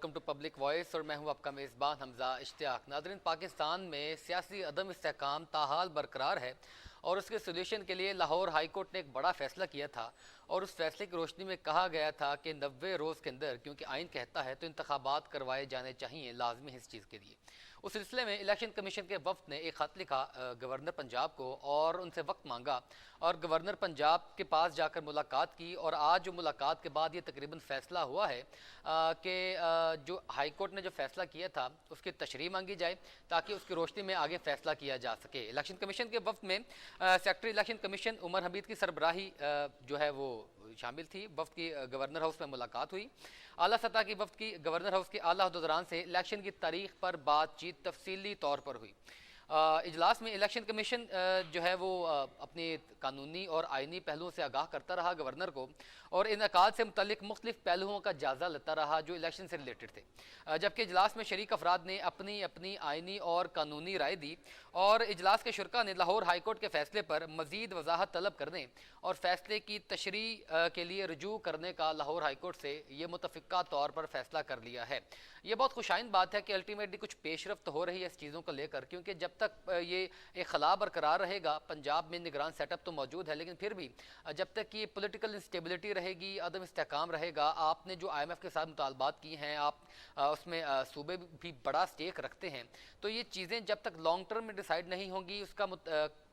Welcome to public voice और मैं हूं आपका मेज़बान हमजा इश्तियाक। नाज़रीन, पाकिस्तान में सियासी अदम इस्तेहकाम ताहाल बरकरार है और उसके सोल्यूशन के लिए लाहौर हाई कोर्ट ने एक बड़ा फैसला किया था और उस फैसले की रोशनी में कहा गया था कि 90 रोज़ के अंदर, क्योंकि आइन कहता है, तो इंतखाबात करवाए जाने चाहिए, लाजमी है इस चीज़ के लिए। उस सिलसिले में इलेक्शन कमीशन के वफ्द ने एक ख़त लिखा गवर्नर पंजाब को और उनसे वक्त मांगा और गवर्नर पंजाब के पास जाकर मुलाकात की। और आज जो मुलाकात के बाद ये तकरीबन फ़ैसला हुआ है कि जो हाई कोर्ट ने जो फैसला किया था उसकी तशरीह मांगी जाए ताकि उसकी रोशनी में आगे फैसला किया जा सके। इलेक्शन कमीशन के वफ्द में secretary election commission Umar Hamid की सरबराही जो है वो शामिल थी। वफ्द की गवर्नर हाउस में मुलाकात हुई। आला सतह की वफ्द की गवर्नर हाउस के आला अहदेदारान से इलेक्शन की तारीख पर बातचीत तफसीली तौर पर हुई। इजलास में इलेक्शन कमीशन जो है वो अपनी कानूनी और आइनी पहलुओं से आगाह करता रहा गवर्नर को और इनेकाद से मुतल्लिक मुख्तलिफ पहलुओं का जायज़ा लेता रहा जो इलेक्शन से रिलेटेड थे। जबकि इजलास में शरीक अफराद ने अपनी अपनी आइनी और कानूनी राय दी और इजलास के शुरका ने लाहौर हाई कोर्ट के फैसले पर मज़ीद वजाहत तलब करने और फैसले की तशरीह के लिए रजू करने का लाहौर हाई कोर्ट से ये मुतफ़िक़ा तौर पर फैसला कर लिया है। ये बहुत खुशाइन बात है कि अल्टीमेटली कुछ पेशरफ्त हो रही है इस चीज़ों को लेकर, क्योंकि जब तक ये एक खला बरकरार रहेगा, पंजाब में निगरान सेटअप तो मौजूद है, लेकिन फिर भी जब तक ये पॉलिटिकल इंस्टेबिलिटी रहेगी, अदम इस्तेहकाम रहेगा, आपने जो IMF के साथ मुतालबात की हैं, आप उसमें सूबे भी बड़ा स्टेक रखते हैं, तो ये चीज़ें जब तक लॉन्ग टर्म में डिसाइड नहीं होंगी उसका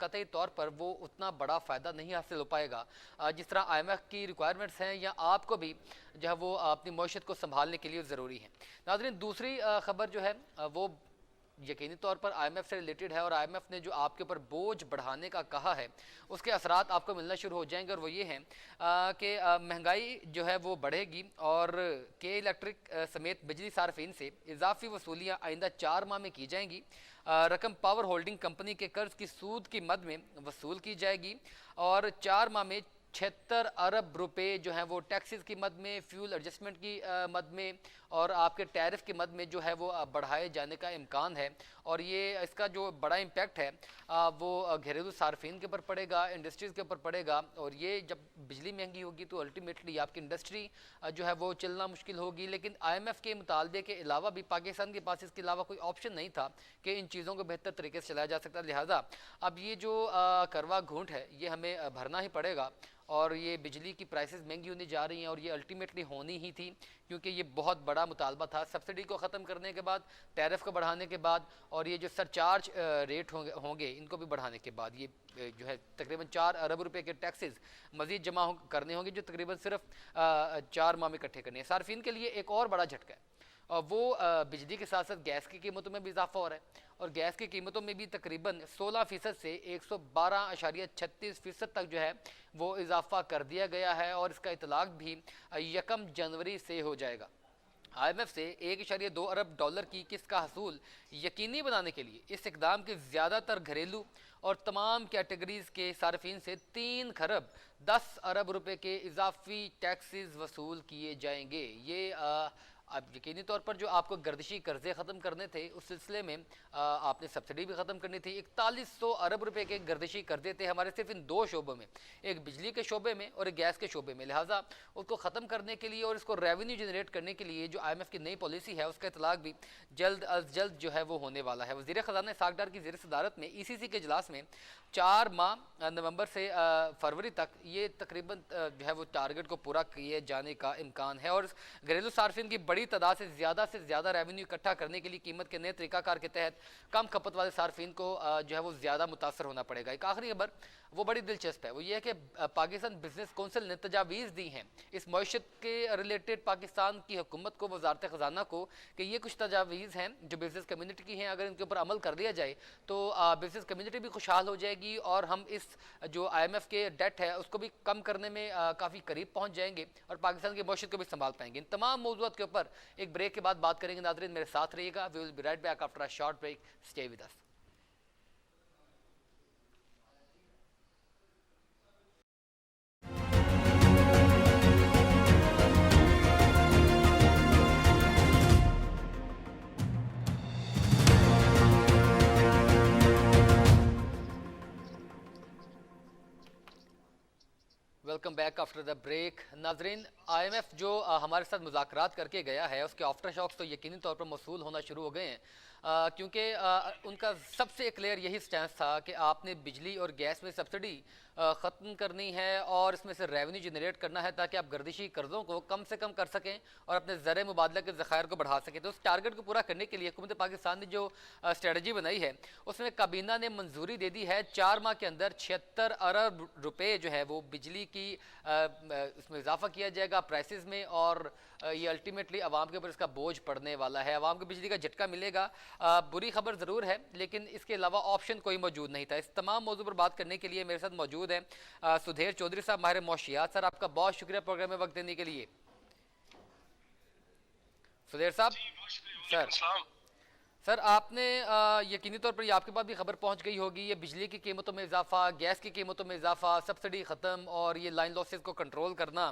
कतई तौर पर वो उतना बड़ा फ़ायदा नहीं हासिल हो पाएगा जिस तरह IMF की रिक्वायरमेंट्स हैं या आपको भी जो है वो अपनी मईशत को संभालने के लिए ज़रूरी है। नाज़रीन, दूसरी ख़बर जो है वो यकीनी तौर पर IMF से रिलेटेड है और IMF ने जो आपके ऊपर बोझ बढ़ाने का कहा है उसके असरात आपको मिलना शुरू हो जाएंगे और वो ये हैं कि महंगाई जो है वो बढ़ेगी और के इलेक्ट्रिक समेत बिजली सार्फिन से इजाफी वसूलियाँ आइंदा 4 माह में की जाएंगी। रकम पावर होल्डिंग कंपनी के कर्ज की सूद की मद में वसूल की जाएगी और 4 माह में 76 अरब रुपए जो हैं वो टैक्सेस की मद में, फ्यूल एडजस्टमेंट की मद में और आपके टैरिफ की मद में जो है वो बढ़ाए जाने का इम्कान है। और ये इसका जो बड़ा इम्पैक्ट है वो घरेलू सार्फिन के ऊपर पड़ेगा, इंडस्ट्रीज़ के ऊपर पड़ेगा और ये जब बिजली महंगी होगी तो अल्टीमेटली आपकी इंडस्ट्री जो है वो चलना मुश्किल होगी। लेकिन IMF के मुतालबे के अलावा भी पाकिस्तान के पास इसके अलावा कोई ऑप्शन नहीं था कि इन चीज़ों को बेहतर तरीके से चलाया जा सकता। लिहाजा अब ये जो करवा घूंट है ये हमें भरना ही पड़ेगा और ये बिजली की प्राइसेस महंगी होने जा रही हैं और ये अल्टीमेटली होनी ही थी, क्योंकि ये बहुत बड़ा मुतालबा था सब्सिडी को ख़त्म करने के बाद, टैरिफ को बढ़ाने के बाद और ये जो सरचार्ज रेट होंगे इनको भी बढ़ाने के बाद ये जो है तकरीबन 4 अरब रुपए के टैक्सेस मज़ीद जमा करने होंगे जो तकरीबन सिर्फ 4 माह में इकट्ठे करने हैं। सार्फिन के लिए एक और बड़ा झटका है और वो बिजली के साथ साथ गैस की कीमतों में भी इजाफा हो रहा है और गैस की कीमतों में भी तकरीबन 16% से 112.36% तक जो है वो इजाफा कर दिया गया है और इसका इतलाक भी 1 जनवरी से हो जाएगा। IMF से 1.2 अरब डॉलर की किस्त का हसूल यकीनी बनाने के लिए इस इकदाम के ज़्यादातर घरेलू और तमाम कैटेगरीज़ के सार्फिन से 3 खरब 10 अरब रुपए के इजाफी टैक्सेस वसूल किए जाएंगे। ये अब यकीनी तौर पर जो आपको गर्दिशी कर्जे ख़त्म करने थे उस सिलसिले में आपने सब्सिडी भी ख़त्म करनी थी। 4100 अरब रुपए के गर्दिशी कर्जे थे हमारे सिर्फ इन 2 शोबों में, एक बिजली के शोबे में और एक गैस के शोबे में। लिहाजा उसको ख़त्म करने के लिए और इसको रेवेन्यू जनरेट करने के लिए जो IMF की नई पॉलिसी है उसका इतलाक भी जल्द अज जल्द जो है वो होने वाला है। वज़ीर ख़जाना इसहाक़ डार की ज़ेर सदारत में ECC के इजलास में 4 माह नवंबर से फरवरी तक ये तकरीबन जो है वो टारगेट को पूरा किए जाने का इम्कान है और घरेलू सार्फिन की बड़ी तादाद से ज़्यादा रेवेन्यू इकट्ठा करने के लिए कीमत के नए तरीकाकार के तहत कम खपत वाले सार्फिन को जो है वो ज़्यादा मुतासर होना पड़ेगा। एक आखिरी खबर वो बड़ी दिलचस्प है, वो ये है कि पाकिस्तान बिजनेस कौंसिल ने तजावीज़ दी हैं इस मईशत के रिलेटेड पाकिस्तान की हुकूमत को, वजारत ख़जाना को, कि ये कुछ तजावीज़ हैं जो बिज़नेस कम्यूनिटी की हैं, अगर इनके ऊपर अमल कर लिया जाए तो बिज़नेस कम्यूनिटी भी खुशहाल हो जाएगी और हम इस जो IMF के डेट है उसको भी कम करने में काफ़ी करीब पहुँच जाएंगे और पाकिस्तान की मईशत को भी संभाल पाएंगे। इन तमाम मौज़ूआत के ऊपर एक ब्रेक के बाद बात करेंगे। नाज़रीन, मेरे साथ रहिएगा। We will be right back after a short break. Stay with us. Welcome back after the break. नाजरीन, आईएमएफ जो हमारे साथ मुज़ाकरात करके गया है उसके आफ्टर शॉक्स तो यकीनी तौर पर मौसूल होना शुरू हो गए हैं, क्योंकि उनका सबसे क्लियर यही स्टैंस था कि आपने बिजली और गैस में सब्सिडी ख़त्म करनी है और इसमें से रेवेन्यू जनरेट करना है ताकि आप गर्दिशी कर्ज़ों को कम से कम कर सकें और अपने ज़र मुबादला के ज़खायर को बढ़ा सकें। तो उस टारगेट को पूरा करने के लिए हुकूमत पाकिस्तान ने जो स्ट्रेटजी बनाई है उसमें काबीना ने मंजूरी दे दी है 4 माह के अंदर 76 अरब रुपए जो है वो बिजली की इसमें इजाफा किया जाएगा प्राइसेस में, और ये अल्टीमेटली आवाम के ऊपर इसका बोझ पड़ने वाला है, आवाम को बिजली का झटका मिलेगा। बुरी खबर ज़रूर है लेकिन इसके अलावा ऑप्शन कोई मौजूद नहीं था। इस तमाम मौजू पर बात करने के लिए मेरे साथ मौजूद हैं सुधीर चौधरी साहब, माहिर मौशियात। सर आपका बहुत शुक्रिया प्रोग्राम में वक्त देने के लिए। सुधीर साहब सर आपने यकीनी तौर पर ये आपके पास भी खबर पहुंच गई होगी, ये बिजली की कीमतों में इजाफा, गैस की कीमतों में इजाफा, सब्सिडी ख़त्म और ये लाइन लॉसेस को कंट्रोल करना,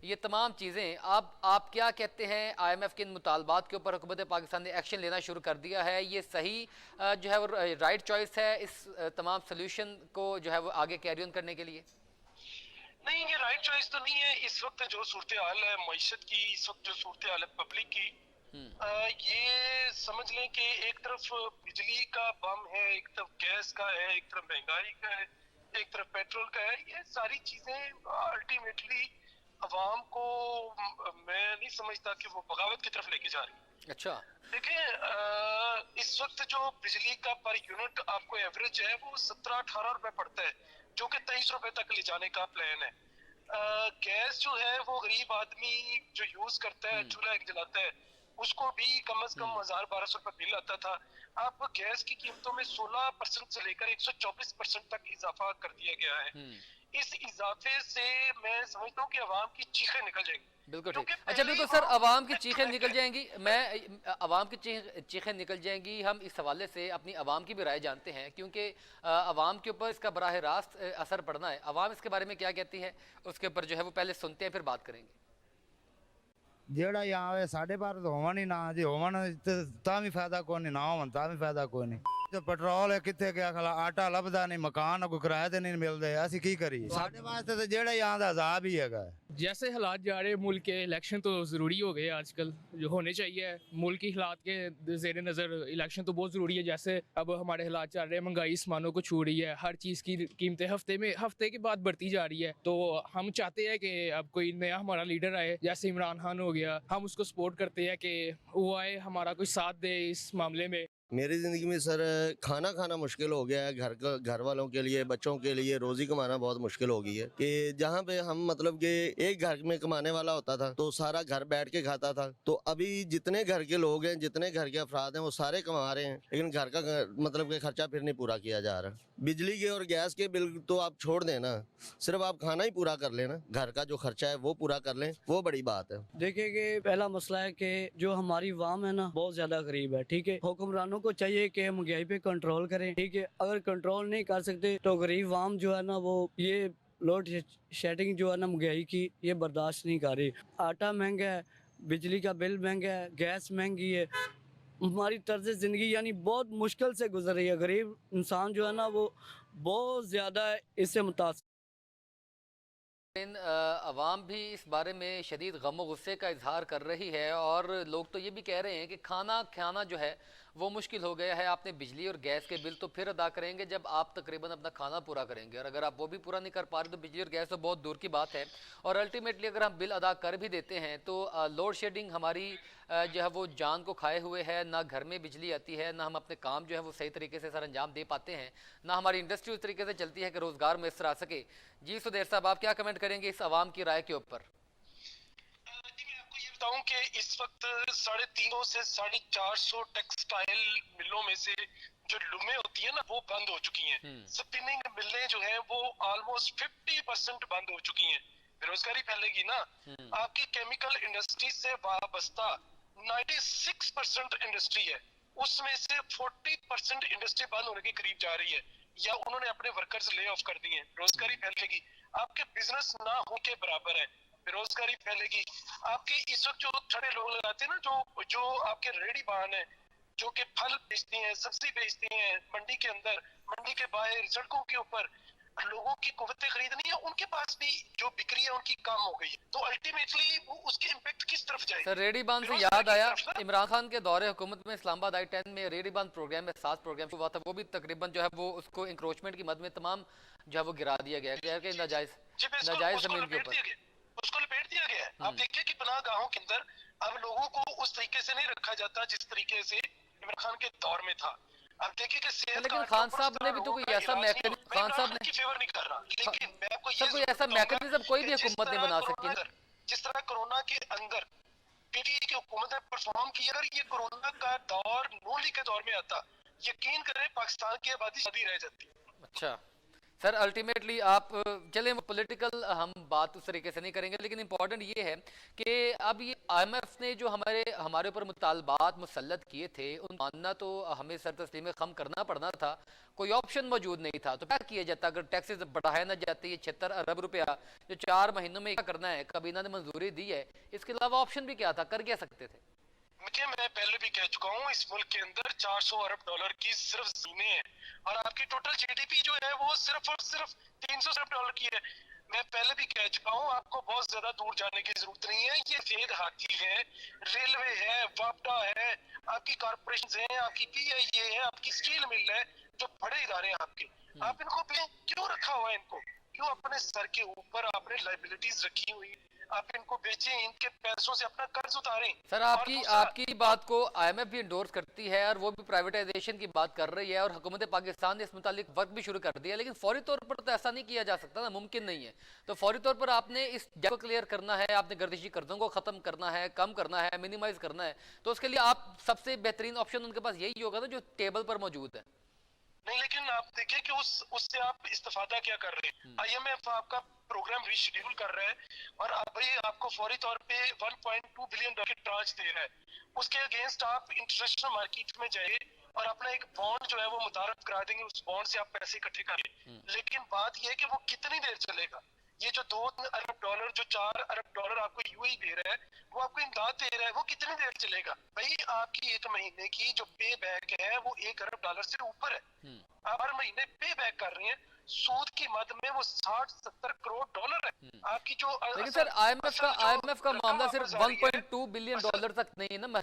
ये तमाम चीज़ें आप क्या कहते हैं आईएमएफ के इन मुतालबात के ऊपर हुकूमत पाकिस्तान ने एक्शन लेना शुरू कर दिया है, ये सही जो है वो राइट चॉइस है इस तमाम सोल्यूशन को जो है वो आगे कैरी ऑन करने के लिए? नहीं, ये राइट चॉइस तो नहीं है। इस वक्त जो सूरत हाल है मईशत की, इस वक्त जो सूरत हाल है पब्लिक की, ये समझ लें कि एक तरफ बिजली का बम है, एक तरफ गैस का है, एक तरफ महंगाई का है, एक तरफ पेट्रोल का है। ये सारी चीजें अल्टीमेटली अवाम को मैं नहीं समझता कि वो बगावत की तरफ लेके जा रही। अच्छा देखिए, इस वक्त जो बिजली का पर यूनिट आपको एवरेज है वो 17-18 रुपए पड़ता है, जो कि 23 रुपए तक ले जाने का प्लान है। गैस जो है वो गरीब आदमी जो यूज करता है, चूल्हा जलाता है, उसको भी कम से कम 1000-1200 रुपए बिल आता था। अब गैस की कीमतों में 16% से लेकर 124% तक इजाफा कर दिया गया है। इस इजाफे से मैं समझता हूँ कि अवाम की चीखें निकल जाएंगी। बिल्कुल ठीक। अच्छा बिल्कुल सर, अवाम की चीखें निकल जाएंगी, मैं अवाम की चीखें निकल जाएंगी। हम इस हवाले से अपनी अवाम की भी राय जानते हैं क्योंकि अवाम के ऊपर इसका बराह रास्त असर पड़ना है। अवाम इसके बारे में क्या कहती है उसके ऊपर जो है वो पहले सुनते हैं फिर बात करेंगे। ਜਿਹੜਾ यहाँ साढ़े बारह तो होवन ही ना जी, होवन ਤਾਂ भी फायदा कोई नहीं, ना होवन ਤਾਂ भी फायदा कोई नहीं। तो पेट्रोल है कितने गया, खला आटा लभदा नहीं, मकान कोई किराए ते नहीं मिलते, असं की करिए। साढ़े वास्ते तो जेड़ा यहाँ का अजाब ही है। जैसे हालात जा रहे मुल्क के, इलेक्शन तो ज़रूरी हो गए आजकल, जो होने चाहिए मुल्क की हालात के ज़ेर नज़र इलेक्शन तो बहुत ज़रूरी है। जैसे अब हमारे हालात चल रहे हैं, महंगाई सामानों को छू रही है, हर चीज़ की कीमतें हफ्ते के बाद बढ़ती जा रही है। तो हम चाहते हैं कि अब कोई नया हमारा लीडर आए, जैसे इमरान खान हो गया, हम उसको सपोर्ट करते हैं कि वो आए, हमारा कोई साथ दे इस मामले में। मेरी ज़िंदगी में सर खाना खाना मुश्किल हो गया है, घर वालों के लिए, बच्चों के लिए रोज़ी कमाना बहुत मुश्किल हो गई है। कि जहाँ पे हम मतलब कि एक घर में कमाने वाला होता था तो सारा घर बैठ के खाता था, तो अभी जितने घर के लोग हैं, जितने घर के अफराद हैं, वो सारे कमा रहे हैं, लेकिन घर का मतलब कि खर्चा फिर नहीं पूरा किया जा रहा। बिजली के और गैस के बिल तो आप छोड़ देना, सिर्फ आप खाना ही पूरा कर लेना, घर का जो खर्चा है वो पूरा कर लें, वो बड़ी बात है। देखिए कि पहला मसला है कि जो हमारी अवाम है ना बहुत ज्यादा गरीब है, ठीक है। हुक्मरानों को चाहिए कि महंगाई पे कंट्रोल करें, ठीक है। अगर कंट्रोल नहीं कर सकते तो गरीब अवाम जो है ना वो ये लोड शेडिंग जो है ना महंगाई की, ये बर्दाश्त नहीं कर रही। आटा महंगा है, बिजली का बिल महंगा है, गैस महंगी है, हमारी तर्ज ज़िंदगी यानी बहुत मुश्किल से गुजर रही है। गरीब इंसान जो है ना वो बहुत ज़्यादा इससे मुतासर। लेकिन अवाम भी इस बारे में शदीद गम व गुस्से का इजहार कर रही है और लोग तो ये भी कह रहे हैं कि खाना खाना जो है वो मुश्किल हो गया है। आपने बिजली और गैस के बिल तो फिर अदा करेंगे जब आप तकरीबन अपना खाना पूरा करेंगे, और अगर आप वो भी पूरा नहीं कर पा रहे तो बिजली और गैस तो बहुत दूर की बात है। और अल्टीमेटली अगर हम बिल अदा कर भी देते हैं तो लोड शेडिंग हमारी जो है वो जान को खाए हुए है। ना घर में बिजली आती है, ना हम अपने काम जो है वो सही तरीके से सर अंजाम दे पाते हैं, ना हमारी इंडस्ट्री उस तरीके से चलती है कि रोज़गार मैसर आ सके। जी सुधीर साहब, आप क्या कमेंट करेंगे इस आवाम की राय के ऊपर? बताऊं कि इस वक्त 350 से 450 टेक्सटाइल मिलों में से जो लुमें होती है ना वो बंद हो चुकी हैं। स्पिनिंग मिलें जो है वो ऑलमोस्ट 50% बंद हो चुकी हैं। बेरोजगारी फैलेगी ना। आपकी केमिकल इंडस्ट्री से वाबस्ता 96% इंडस्ट्री है, उसमें से 40% इंडस्ट्री बंद होने के करीब जा रही है या उन्होंने अपने वर्कर्स ले ऑफ कर दिए। बेरोजगारी फैलेगी, आपके बिजनेस ना हो के बराबर है, बेरोजगारी फैलेगी। आपके इस वक्त जो थोड़े लोग लगाते हैं ना, जो आपके रेडी वाहन है, जो कि फल बेचती हैं, सब्जी बेचती हैं, मंडी के अंदर, मंडी के बाहर, सड़कों के ऊपर, लोगों की कुव्वतें खरीदनी है, उनके पास भी जो बिक्री है उनकी कम हो गई है, तो अल्टीमेटली वो उसके इम्पैक्ट किस तरफ जाएगी? सर रेडी बांध से बेरोजगारी याद की आया, तरफ ना। इमरान खान के दौरे हुकूमत में इस्लामाबाद I-10 में रेडी बांध प्रोग्राम में 7 प्रोग्राम हुआ था, वो भी तकरीबन जो है वो उसको इंक्रोचमेंट की मद में तमाम जो है वो गिरा दिया गया कि नाजायज जी बिल्कुल, नाजायज उसको जमीन के लपेट ऊपर। दिया गया, उसको लपेट दिया गया है। आप देखिए कि पनाह गाहों के अंदर अब लोगों को उस तरीके से नहीं रखा जाता जिस तरीके से इमरान खान के दौर में था। अब देखिए कि सेहत लेकिन कार्ड खान का साहब ने भी तो कोई ऐसा मैकेनिज्म, खान साहब ने की फेवर नहीं कर रहा, लेकिन मैं आपको ये सर कोई ऐसा जरूर बताऊंगा मैकेनिज्म कोई कि भी जिस हुकूमत नहीं तरह बना कोरोना सकी। अंदर- जिस तरह कोरोना के अंदर पीटीआई की हुकूमत ने परफॉर्म किया, अगर ये कोरोना का दौर नून लीग के दौर में आता, यकीन करें पाकिस्तान की आबादी शादी रह जाती। अच्छा सर, अल्टीमेटली आप चले पॉलिटिकल हम बात उस तरीके से नहीं करेंगे, लेकिन इम्पोर्टेंट ये है कि अब ये IMF ने जो हमारे ऊपर मुतालबात मुसल्लत किए थे, उन मानना तो हमें सर तस्लीम खम करना पड़ना था, कोई ऑप्शन मौजूद नहीं था। तो क्या किया जाता अगर टैक्सेस बढ़ाया ना जाती है? 76 अरब रुपया जो 4 महीनों में क्या करना है, काबीना ने मंजूरी दी है, इसके अलावा ऑप्शन भी क्या था, कर क्या सकते थे? देखिए मैं पहले भी कह चुका हूँ, इस मुल्क के अंदर 400 अरब डॉलर की सिर्फ जमीनें हैं और आपकी टोटल जीडीपी जो है वो सिर्फ और सिर्फ 300 अरब डॉलर की है। मैं पहले भी कह चुका हूँ, आपको बहुत ज्यादा दूर जाने की जरूरत नहीं है। ये सफेद हाथी है, रेलवे है, वापडा है, आपकी कॉर्पोरेशन है, आपकी PIA है, आपकी स्टील मिल है, जो बड़े इदारे हैं आपके, आप इनको पे क्यों रखा हुआ है? इनको क्यों अपने सर के ऊपर आपने लाइबिलिटीज रखी हुई? आप इनको बेचें, इनके पैसों से अपना कर्ज उतारें। सर आपकी बात को IMF भी इंडोर्स करती है और वो भी प्राइवेटाइजेशन की बात कर रही है और हुकूमत पाकिस्तान ने इस मुतालिक वर्क भी शुरू कर दिया, लेकिन फौरी तौर पर तो ऐसा नहीं किया जा सकता ना, मुमकिन नहीं है। तो फौरी तौर पर आपने इस गैप को क्लियर करना है, आपने गर्दिशी कर्जों को खत्म करना है, कम करना है, मिनिमाइज करना है, तो उसके लिए आप सबसे बेहतरीन ऑप्शन उनके पास यही होगा ना जो टेबल पर मौजूद है। नहीं, लेकिन आप देखिए कि उससे आप इस्तेफादा क्या कर रहे हैं। IMF आपका प्रोग्राम रीशेड्यूल कर रहा है और अभी आपको फौरी तौर पे 1.2 बिलियन डॉलर की ट्रांच दे रहा है। उसके अगेंस्ट आप इंटरनेशनल मार्केट में जाइए और अपना एक बॉन्ड जो है वो मुतारफ करा देंगे, उस बॉन्ड से आप पैसे इकट्ठे करिए। लेकिन बात यह है कि वो कितनी देर चलेगा? ये जो 2 अरब डॉलर, जो 4 अरब डॉलर आपको UAE दे रहा है, वो आपको इमदाद दे रहा है, वो कितनी देर चलेगा? भाई आपकी एक महीने की जो पे बैक है वो 1 अरब डॉलर से ऊपर है। आप हर महीने पे बैक कर रहे हैं, सूद की मद में वो 60-70 करोड़ डॉलर है। आपकी जो लेकिन सर IMF का मामला सिर्फ 1.2 बिलियन डॉलर तक नहीं है ना।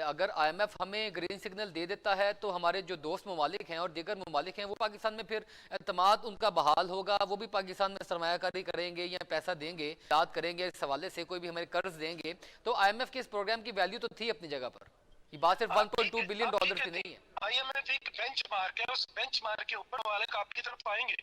अगर IMF हमें ग्रीन सिग्नल दे देता है तो हमारे जो दोस्त ममालिक हैं और दीगर ममालिक हैं वो पाकिस्तान में फिर एतमाद उनका बहाल होगा, वो भी पाकिस्तान में सरमायाकारी करेंगे या पैसा देंगे, याद करेंगे इस हवाले से, कोई भी हमें कर्ज देंगे। तो IMF के इस प्रोग्राम की वैल्यू तो थी अपनी जगह पर, ये बात सिर्फ 1.2 बिलियन डॉलर की नहीं है। IMF एक बेंचमार्क है, उस बेंचमार्क के ऊपर ममालिक आपकी तरफ आएंगे,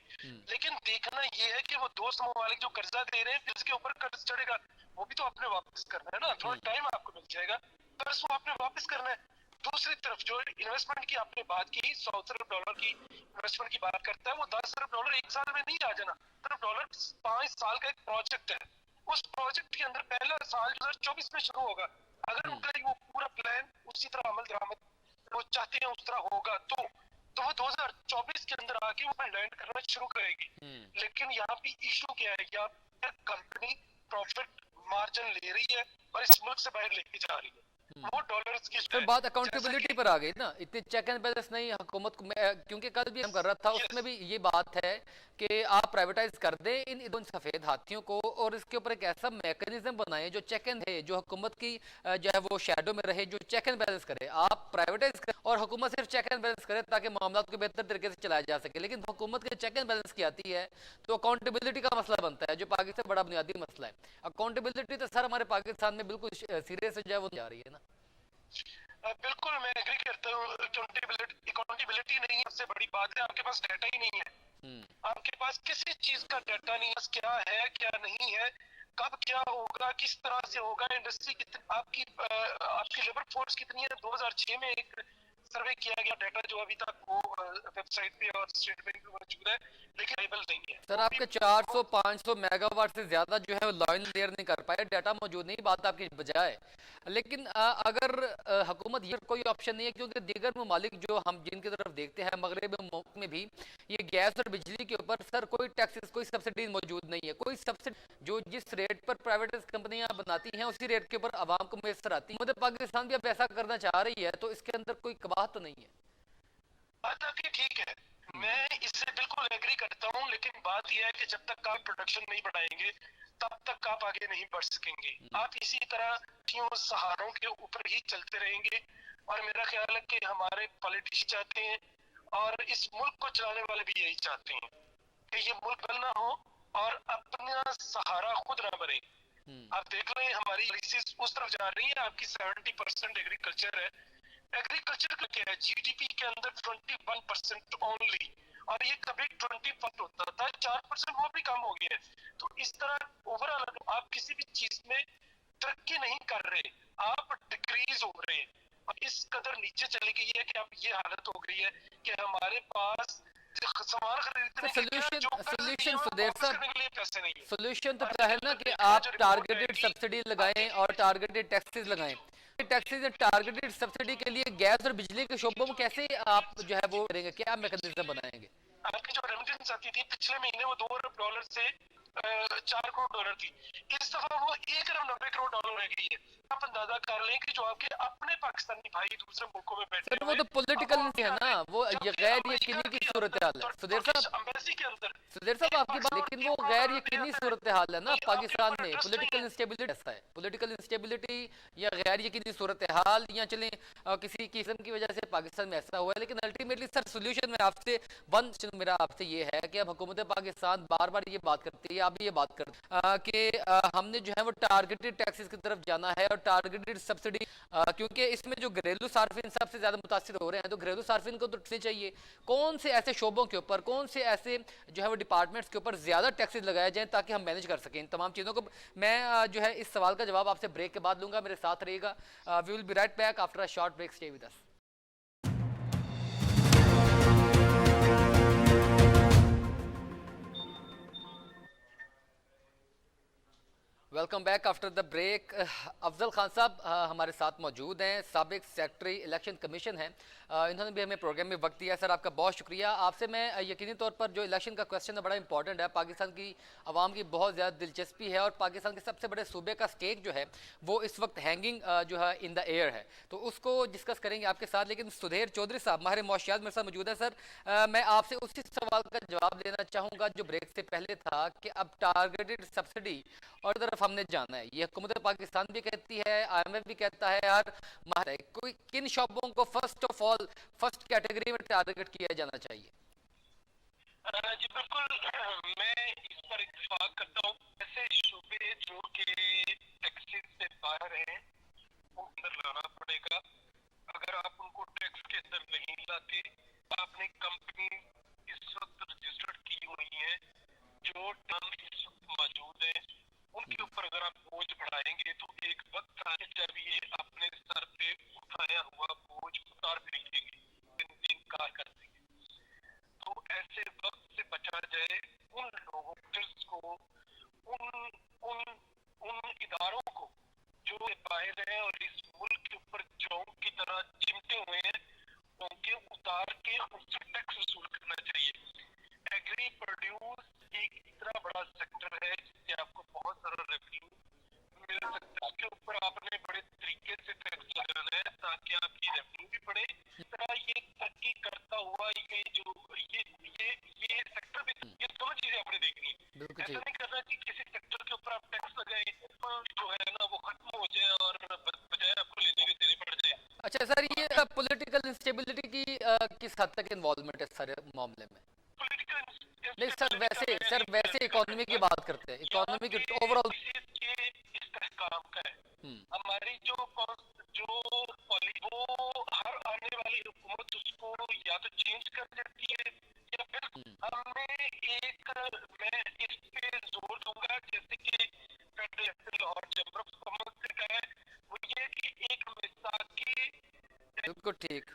लेकिन देखना ये है कि वो दोस्त ममालिक जो कर्जा दे रहे हैं फिर उसके ऊपर कर्ज चढ़ेगा, वो भी तो आपने वापस करना है ना। थोड़ा टाइम आपको मिल जाएगा, कर्ज वो आपने वापस करना है। दूसरी तरफ जो इन्वेस्टमेंट की आपने बात की, 100 अरब डॉलर की इन्वेस्टमेंट की बात करता है, वो 10 अरब डॉलर एक साल में नहीं आ जाना। अरब डॉलर 5 साल का एक प्रोजेक्ट है। उस प्रोजेक्ट के अंदर पहला साल 2024 में शुरू होगा। अगर उनका वो पूरा प्लान उसी तरह अमल दरामद वो चाहते हैं उस तरह होगा तो वो 2024 के अंदर आके वो लैंड करना शुरू करेगी। लेकिन यहाँ पे इशू क्या है? यहाँ पे कंपनी प्रॉफिट मार्जिन ले रही है और इस मुल्क से बाहर लेके जा रही है, वो डॉलर्स की। तो बात अकाउंटेबिलिटी पर आ गई ना, इतने चेक एंड बैलेंस नहीं हुकूमत को। क्योंकि कल भी हम कर रहा था, उसमें भी ये बात है कि आप प्राइवेटाइज कर दें इन सफेद हाथियों को और इसके ऊपर एक ऐसा मैकेनिज्म बनाएं जो चेक एंड है, जो हुकूमत की जो है वो शैडो में रहे, जो चेक एंड बैलेंस करे। आप प्राइवेटाइज करें और हुकूमत सिर्फ चेक एंड बैलेंस करे ताकि मामला को बेहतर तरीके से चलाया जा सके। लेकिन हुकूमत के चेक एंड बैलेंस की आती है तो अकाउंटेबिलिटी का मसला बनता है, जो पाकिस्तान से बड़ा बुनियादी मसला है। अकाउंटेबिलिटी तो सर हमारे पाकिस्तान में बिल्कुल सीरियस जो है वो जा रही है ना। बिल्कुल मैं एग्री करता हूँ, अकाउंटेबिलिटी नहीं है, सबसे बड़ी बात है आपके पास डाटा ही नहीं है। आपके पास किसी चीज का डाटा नहीं है, क्या है क्या नहीं है, कब क्या होगा, किस तरह से होगा, इंडस्ट्री कितनी, आपकी लेबर फोर्स कितनी है। 2006 में एक सर्वे किया गया डाटा जो अभी तक वो वेबसाइट पे और स्टेट बैंक पे मौजूद है, लेकिन अवेलेबल नहीं है। सर आपके 400-500 मेगावाट से ज्यादा जो है लाइन लेयर नहीं कर पाए, डाटा मौजूद नहीं, बात आपकी बजाय। लेकिन अगर हुकूमत ये कोई ऑप्शन नहीं है, क्योंकि दीगर ममालिक जो हम जिनकी तरफ देखते हैं मगरब मुल्क में भी ये गैस और बिजली के ऊपर सर कोई टैक्सेस, कोई सब्सिडी मौजूद नहीं है। कोई सब्सिडी जो जिस रेट पर प्राइवेट कंपनियां बनाती हैं उसी रेट के ऊपर आवाम को मैसर आती है। मतलब पाकिस्तान भी अब ऐसा करना चाह रही है, तो इसके अंदर कोई कबाहत तो नहीं है। बात आपकी ठीक है, मैं इससे बिल्कुल एग्री करता हूं, लेकिन बात यह है कि जब तक आप प्रोडक्शन नहीं बढ़ाएंगे तब तक आप आगे नहीं बढ़ सकेंगे। आप इसी तरह सहारों के ऊपर ही चलते रहेंगे, और मेरा ख्याल है कि हमारे पॉलिटिशियन चाहते हैं और इस मुल्क को चलाने वाले भी यही चाहते हैं कि ये मुल्क बनना हो और अपना सहारा खुद ना बने। आप देख लें हमारी पॉलिसीज उस तरफ जा रही है, आपकी 70% एग्रीकल्चर है। एग्रीकल्चर का क्या है, जीडीपी के अंदर 21% ओनली, और ये कभी 20% होता था, 4% वो भी कम हो गया है। तो इस तरह ओवरऑल आप किसी भी चीज में तरक्की नहीं कर रहे, आप डिक्रीज हो रहे हैं, और इस कदर नीचे चली गई है कि अब ये हालत हो गई है कि हमारे पास सामान खरीदने के लिए जो सोल्यूशन वापस सुधीर साहब, करने के लिए पैसे नहीं है। सोल्यूशन तो और क्या है ना कि देखा आप जो रिपोर्ट है टारगेटेड कि सब्सिडी लगाएं और टारगेटेड टैक्सेस लगाएं। टैक्सेस और टारगेटेड सब्सिडी के लिए गैस और बिजली के शोबों में कैसे आप जो है वो करेंगे, क्या मैकेनिज्म बनाएंगे? आपकी जो रेमिटेंस आती थी पिछले महीने वो $2 अरब से $4 करोड़ थी, इस दफा वो $1 अरब 90 करोड़ रह गई है। आप अंदाजा कर लें कि जो आपके अपने पाकिस्तानी भाई दूसरे मुल्कों में बैठे सर वो तो पॉलिटिकल नहीं है ना, वो ये गैर यकीनी की सूरत हाल है। सुधीर साहब, एम्बेसी के अंदर सुधीर साहब आपकी बात, लेकिन वो गैर यकीनी सूरत हाल है ना पाकिस्तान में। पॉलिटिकल इंस्टेबिलिटी ऐसा है, पॉलिटिकल इंस्टेबिलिटी या गैर यकीनी सूरत हाल, या चलें किसी किस्म की वजह से पाकिस्तान में ऐसा हुआ है। लेकिन अल्टीमेटली सर सोल्यूशन में आपसे मेरा आपसे ये है कि अब हुकूमत पाकिस्तान बार बार ये बात करती है, आप ये बात कर कि हमने जो है वो टारगेटेड टैक्सेस की तरफ जाना है और टारगेटेड सब्सिडी, क्योंकि इसमें जो घरेलू सार्फिन सबसे ज्यादा मुतासिर हो रहे हैं, तो घरेलू सार्फिन को तो टैक्सेस चाहिए। कौन से ऐसे शोबों के ऊपर, कौन से ऐसे जो है वो डिपार्टमेंट्स के ऊपर ज्यादा टैक्सेस लगाए जाएं ताकि हम मैनेज कर सकें इन तमाम चीजों को? मैं जो है इस सवाल का जवाब आपसे ब्रेक के बाद लूंगा, मेरे साथ रहिएगा। We will be right back after a short break, stay with us. Welcome back after the break. Afzal Khan साहब हमारे साथ मौजूद हैं, साबिक सेक्रेटरी इलेक्शन कमीशन हैं। इन्होंने भी हमें प्रोग्राम में वक्त दिया। सर आपका बहुत शुक्रिया। आपसे मैं यकीनी तौर पर जो इलेक्शन का क्वेश्चन है बड़ा इंपॉर्टेंट है, पाकिस्तान की आवाम की बहुत ज़्यादा दिलचस्पी है, और पाकिस्तान के सबसे बड़े सूबे का स्टेक जो है वो इस वक्त हैंगिंग जो है इन द एयर है, तो उसको डिस्कस करेंगे आपके साथ। लेकिन सुधीर चौधरी साहब माहिर मौशियात मेरे साथ मौजूद है। सर मैं आपसे उसी सवाल का जवाब देना चाहूँगा जो ब्रेक से पहले था, कि अब टारगेटेड सब्सिडी और तरफ हमने जाना है। ये हुकूमत पाकिस्तान भी कहती है, IMF भी कहता है, यार कोई किन शोबों को first of all first category में टारगेट किया जाना चाहिए? जी बिल्कुल, मैं इस पर इत्तेफाक करता हूँ। ऐसे शोबे जो कि टैक्सेस से बाहर हैं वो अंदर लाना पड़ेगा। अगर आप उनको टैक्स के अंदर नहीं लाते, आपने कंपनी इस वक्त रजिस्टर्ड की हुई है जो टर्म इस वक्त मौजूद है, उनके ऊपर अगर आप बोझ बढ़ाएंगे तो एक वक्त आए जब ये अपने सर पे उठाया हुआ बोझ उतार फेंकेंगे, इनकार कर देंगे। तो ऐसे वक्त से बचा जाए, उन लोगों को, उन उन उन इदारों को जो बाहर हैं और इस मुल्क के ऊपर जौ की तरह चिमटे हुए हैं, उनके उतार के उनसे टैक्स वसूल करना चाहिए। एग्री प्रोड्यूस एक इतना बड़ा सेक्टर है जिससे आपको बहुत सारा रेवेन्यू मिल सकता है, उसके ऊपर आपने बड़े तरीके से टैक्स लगाना है ताकि आपकी रेवेन्यू भी बढ़े। इस तरह ये तरक्की करता हुआ ये सेक्टर भी, ये दोनों चीजें आपने देखनी है। ऐसा नहीं करना कि किसी सेक्टर के ऊपर आप टैक्स लगाए तो जो है ना वो खत्म हो जाए और बजाय आपको लेने के देने पड़ जाए। अच्छा सर, ये पॉलिटिकल इंस्टेबिलिटी की किस हद तक इन्वॉल्वमेंट है सारे मामले में? नहीं सर वैसे इकोनॉमी की बात करते हैं, इकोनॉमी की ओवरऑल इस्तेहकाम का है। हमारी जो वो हर आने वाली हुकूमत उसको या तो चेंज कर देती है या फिर मैं इस पे जोर दूंगा, जैसे कि फेडरेशन और चैम्बर ऑफ कॉमर्स ने कहा है, वो ये कि एक मिसाकी बिल्कुल ठीक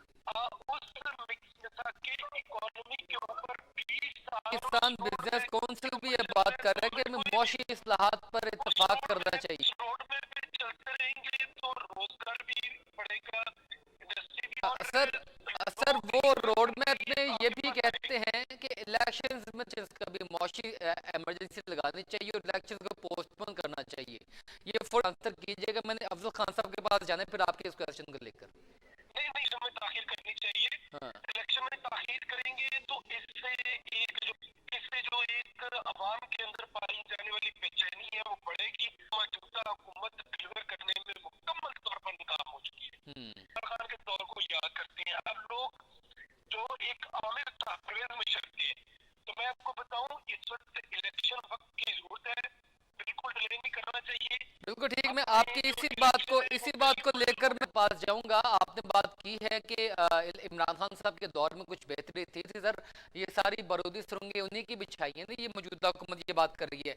उस मिसाकी इकोनॉमी के ऊपर 20 पाकिस्तान बिजनेस काउंसिल भी ये बात कर रहा है कि हमें मौशी इस्लाहात पर इत्तेफाक करना चाहिए। रोड में चलते रहेंगे तो रोजगार भी बढ़ेगा, इंडस्ट्री भी। सर वो रोड मैप में ये भी कहते हैं कि इलेक्शंस में कभी मौशी इमरजेंसी लगानी चाहिए और इलेक्शन को पोस्टपोन करना चाहिए। ये फुल आंसर कीजिएगा। मैंने अफजल खान साहब के पास जाने फिर आपके इस क्वेश्चन को लेकर। नहीं समय ताखीर करनी चाहिए। हाँ। इलेक्शन में ताखीर करेंगे तो इससे जो एक अवाम के अंदर पाई जाने वाली बेचैनी है वो बढ़ेगी। मौजूदा हुकूमत डिलीवर करने में मुकम्मल तौर पर नाकाम हो चुकी है। इमरान खान के दौर को याद करते हैं अब लोग जो एक आमिर था परवेज मुशर्रफ के। तो मैं आपको बताऊं इस वक्त इलेक्शन वक्त की जरूरत है, बिल्कुल डिले नहीं करना चाहिए। बिल्कुल ठीक, मैं आपकी इसी बात को लेकर मैं पास जाऊंगा। आपने बात की है कि इमरान खान साहब के दौर में कुछ बेहतरी थी सर, ये सारी बारूदी सुरंगें उन्हीं की बिछाई है ना, ये मौजूदा हुकूमत ये बात कर रही है।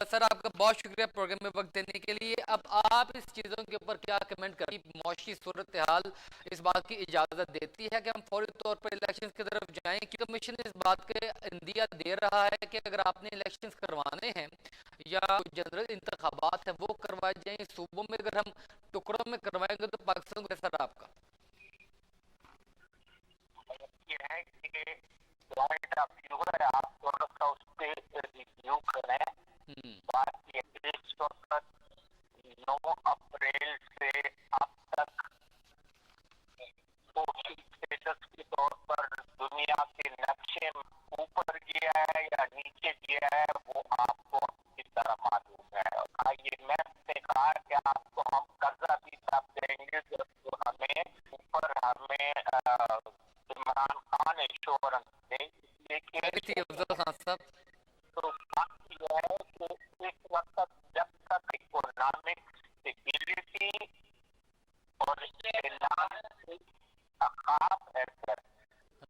सर आपका बहुत शुक्रिया प्रोग्राम में वक्त देने के लिए। अब आप इस चीज़ों के ऊपर क्या कमेंट करें? मौशी सूरत हाल इस बात की इजाज़त देती है कि हम फौरी तौर पर इलेक्शन की तरफ जाएं कि कमीशन इस बात का इंदिया दे रहा है कि अगर आपने इलेक्शन करवाने हैं या जनरल इंतखाबात है वो करवाए जाएं सूबों में, अगर हम टुकड़ों में करवाएंगे तो पाकिस्तान को सर आपका ये है कि पॉइंट ऑफ व्यू है, आप थोड़ा सा उस पर रिव्यू करें। बात ये इस वक्त 9 अप्रैल से अब तक सोशल स्टेटस के तौर पर दुनिया के नक्शे ऊपर गया है या नीचे गया है वो आपको अच्छी तरह मालूम है। IMF ने कहा कि आपको हम कर्जा भी तब देंगे जब हमें इमरान खान इंश्योरेंस दे। लेकिन तो बात यह है कि इस वक्त जब तक इकोनॉमिक स्टेबिलिटी और अखाप है सर,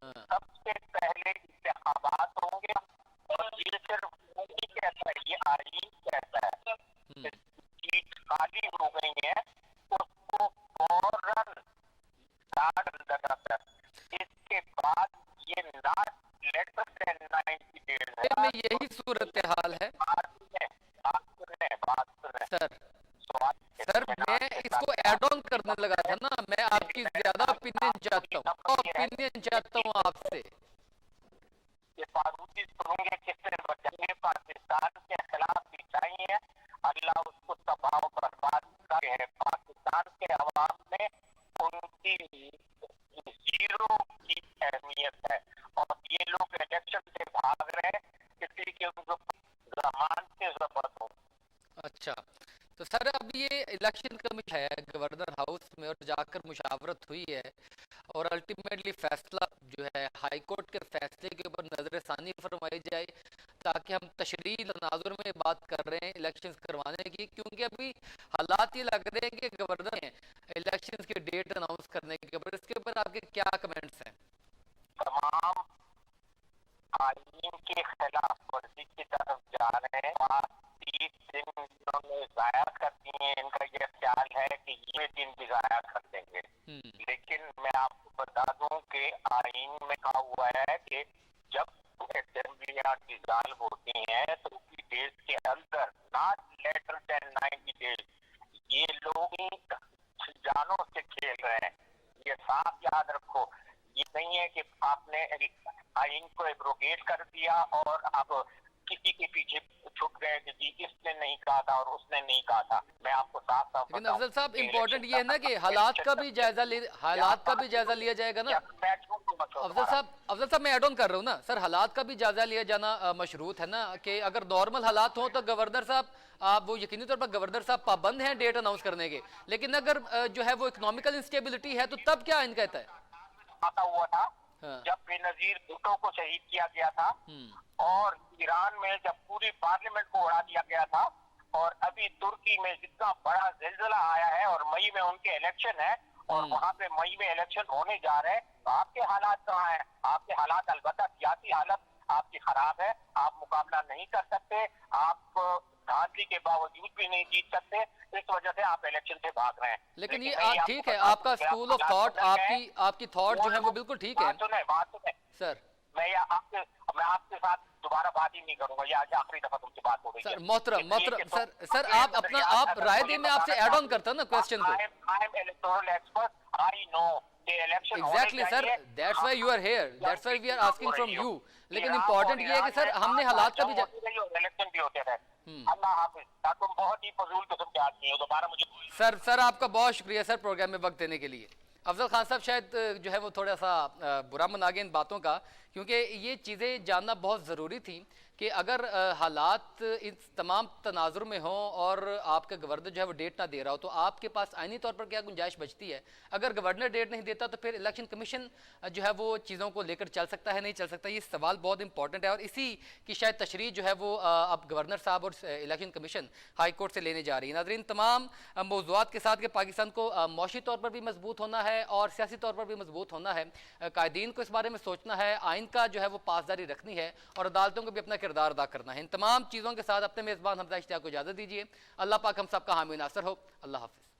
सबसे पहले इंतखाबात होंगे। और ये सिर्फ नहीं कहता है, ये आईन कहता है सीट खाली हो गई है उसको फौरन लाड अंदर रखकर इसके बाद ये नॉट लेटर देन 90 डेज में यही सूरत हाल है। बात सुने सर मैं इसको एड ऑन करने लगा था ना, मैं आपकी ज्यादा ओपिनियन चाहता हूँ आपसे। ये बारूदी सुरंगें किसने बचाई पाकिस्तान के खिलाफ बिछाई है, अल्लाह उसको तबाह बर्बाद करे है। पाकिस्तान के अवाम में उनकी जीरो की अहमियत है और ये लोग इलेक्शन से भाग रहे हैं इसलिए कि उनको जमान से जबरदस्त हो। अच्छा तो सर अब ये इलेक्शन कमीशन है गवर्नर हाउस में और जाकर मुशावरत हुई है और अल्टीमेटली फैसला जो है हाई कोर्ट के फैसले के ऊपर नजरसानी फरमाई जाए ताकि हम तशरीह तनाजुर में बात कर रहे हैं इलेक्शंस करवाने की, क्योंकि अभी हालात ये लग रहे हैं कि गवर्नर हैं इलेक्शंस की डेट अनाउंस करने के ऊपर। इसके ऊपर आपके क्या कमेंट्स हैं? तमाम आईन के खिलाफ वर्जी की तरफ जा रहे हैं। 30 दिन इन्होंने जाया कर दिए, इनका ये ख्याल है कि ये दिन भी जाया कर देंगे। लेकिन मैं आपको बता दूं कि आईन में कहा हुआ है कि जब असेंबलियां डिसॉल्व होती हैं तो उसी डेज के अंदर नॉट लेटर देन 90 डेज ये लोग जानों से खेल रहे हैं। ये साफ याद रखो, ये नहीं है कि आपने आईन को एब्रोगेट कर दिया और अब किसी के पीछे छुप गए कि जी इसने नहीं कहा था और उसने नहीं कहा था। मैं आपको साफ साफ लेकिन अफजल साहब इम्पोर्टेंट ये है ना कि हालात का भी जायजा लिया जाएगा ना। अफजल साहब मैं एड ऑन कर रहा हूँ ना सर, हालात का भी जायजा लिया जाना मशरूत है ना कि अगर नॉर्मल हालात हो तो गवर्नर साहब आप वो यकीनी तौर पर गवर्नर साहब पाबंद हैं डेट अनाउंस करने के, लेकिन अगर जो है वो इकोनॉमिकल इंस्टेबिलिटी है तो तब क्या आइन कहता है? आता हुआ था जब बेनजीर भुट्टो को शहीद किया गया था और ईरान में जब पूरी पार्लियामेंट को उड़ा दिया गया था और अभी तुर्की में जितना बड़ा जिलजिला आया है और मई में उनके इलेक्शन है और वहाँ पे मई में इलेक्शन होने जा रहे हैं, तो आपके हालात कहाँ हैं? आपके हालात अलबत्ता सियासी हालत आपकी खराब है, आप मुकाबला नहीं कर सकते, आप धांधली के बावजूद भी नहीं जीत सकते, इस वजह से आप इलेक्शन से भाग रहे हैं। लेकिन ये ठीक है, आपका स्कूल ऑफ थॉट आपकी थॉट जो है वो बिल्कुल ठीक है। बात सुने सर मैं आपके साथ दोबारा बात ही नहीं करूंगा, ये आज आखिरी दफा तुमसे बात हो रही है। सर मोहतरम सर आप राय दें, मैं आपसे ऐड ऑन करता हूं ना क्वेश्चन को। I am electoral expert, I know exactly sir, that's why you are here, that's why we are asking from you. लेकिन इंपॉर्टेंट ये है कि सर हमने हालात का भी इलेक्शन भी होते हैं। अल्लाह हाफिज, तुम बहुत ही फजूल किस्म के आदमी हो, दोबारा मुझे सर आपका बहुत शुक्रिया सर प्रोग्राम में वक्त देने के लिए। अफजल खान साहब शायद जो है वो थोड़ा सा बुरा मना गए इन बातों का, क्योंकि ये चीज़ें जानना बहुत ज़रूरी थी कि अगर हालात इस तमाम तनाजुर में हों और आपका गवर्नर जो है वो डेट ना दे रहा हो, तो आपके पास आइनी तौर पर क्या गुंजाइश बचती है? अगर गवर्नर डेट नहीं देता तो फिर इलेक्शन कमीशन जो है वो चीज़ों को लेकर चल सकता है, नहीं चल सकता? ये सवाल बहुत इंपॉर्टेंट है और इसी की शायद तशरीह जो है वो अब गवर्नर साहब और इलेक्शन कमीशन हाई कोर्ट से लेने जा रही है। नाज़रीन, तमाम मौज़ूआत के साथ कि पाकिस्तान को मौशी तौर पर भी मजबूत होना है और सियासी तौर पर भी मजबूत होना है, कायदीन को इस बारे में सोचना है, आइन का जो है वो पासदारी रखनी है और अदालतों को भी अपना किरदार अदा करना है। इन तमाम चीज़ों के साथ अपने मेज़बान हमजा इश्तियाक को इजाज़त दीजिए। अल्लाह पाक हम सब का हामी नासर हो। अल्लाह हाफ़िज़।